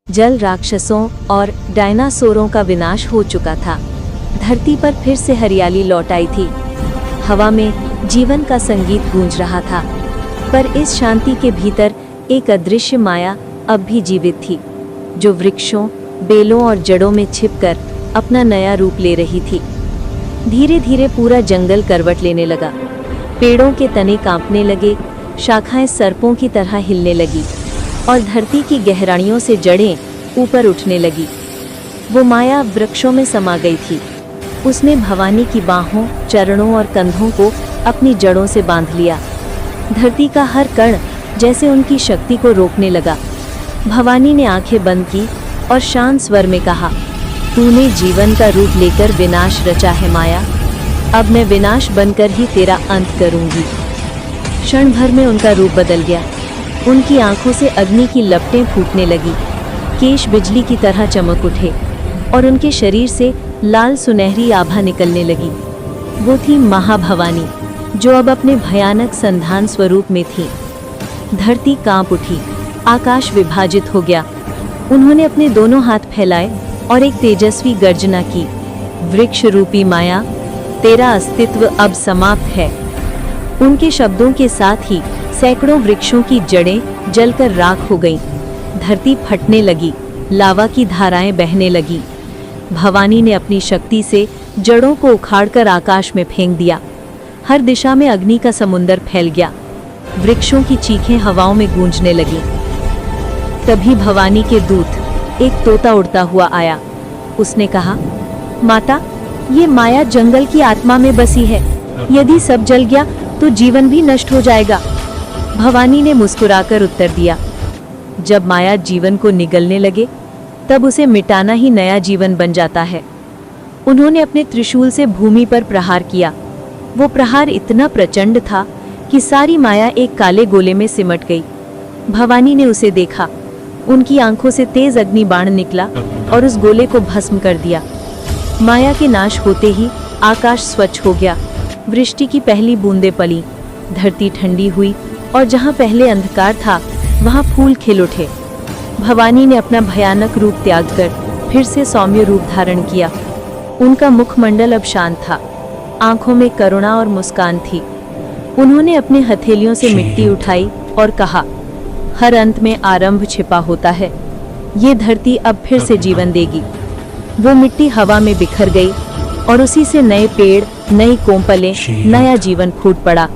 जल राक्षसों और डायनासोरों का विनाश हो चुका था। धरती पर फिर से हरियाली लौट आई थी। हवा में जीवन का संगीत गूंज रहा था, पर इस शांति के भीतर एक अदृश्य माया अब भी जीवित थी, जो वृक्षों, बेलों और जड़ों में छिपकर अपना नया रूप ले रही थी। धीरे धीरे पूरा जंगल करवट लेने लगा। पेड़ों के तने कांपने लगे, शाखाएं सर्पों की तरह हिलने लगी और धरती की गहराइयों से जड़ें ऊपर उठने लगी। वो माया वृक्षों में समा गई थी। उसने भवानी की बाहों, चरणों और कंधों को अपनी जड़ों से बांध लिया। धरती का हर कण जैसे उनकी शक्ति को रोकने लगा। भवानी ने आंखें बंद की और शांत स्वर में कहा, तूने जीवन का रूप लेकर विनाश रचा है माया, अब मैं विनाश बनकर ही तेरा अंत करूंगी। क्षण भर में उनका रूप बदल गया। उनकी आंखों से अग्नि की लपटें फूटने लगी, केश बिजली की तरह चमक उठे और उनके शरीर से लाल सुनहरी आभा निकलने लगी। वो थी महाभवानी, जो अब अपने भयानक संधान स्वरूप में थी। धरती कांप उठी, आकाश विभाजित हो गया। उन्होंने अपने दोनों हाथ फैलाए और एक तेजस्वी गर्जना की, वृक्ष रूपी माया, तेरा अस्तित्व अब समाप्त है। उनके शब्दों के साथ ही सैकड़ों वृक्षों की जड़ें जलकर राख हो गईं। धरती फटने लगी, लावा की धाराएं बहने लगी। भवानी ने अपनी शक्ति से जड़ों को उखाड़कर आकाश में फेंक दिया। हर दिशा में अग्नि का समुंदर फैल गया। वृक्षों की चीखें हवाओं में गूंजने लगीं। तभी भवानी के दूत, एक तोता उड़ता हुआ आया। उसने कहा, माता, ये माया जंगल की आत्मा में बसी है। यदि सब जल गया तो जीवन भी नष्ट हो जाएगा। भवानी ने मुस्कुराकर उत्तर दिया, जब माया जीवन को निगलने लगे तब उसे मिटाना ही नया जीवन बन जाता है। उन्होंने अपने त्रिशूल से भूमि पर प्रहार किया। वो प्रहार इतना प्रचंड था कि सारी माया एक काले गोले में सिमट गई। भवानी ने उसे देखा। उनकी आंखों से तेज अग्नि बाण निकला और उस गोले को भस्म कर दिया। माया के नाश होते ही आकाश स्वच्छ हो गया। वृष्टि की पहली बूंदें पली, धरती ठंडी हुई और जहां पहले अंधकार था वहां फूल खिल उठे। भवानी ने अपना भयानक रूप त्याग कर फिर से सौम्य रूप धारण किया। उनका मुखमंडल अब शांत था, आंखों में करुणा और मुस्कान थी। उन्होंने अपने हथेलियों से मिट्टी उठाई और कहा, हर अंत में आरंभ छिपा होता है। ये धरती अब फिर से जीवन देगी। वो मिट्टी हवा में बिखर गई और उसी से नए पेड़, नई कोंपलें, नया जीवन फूट पड़ा।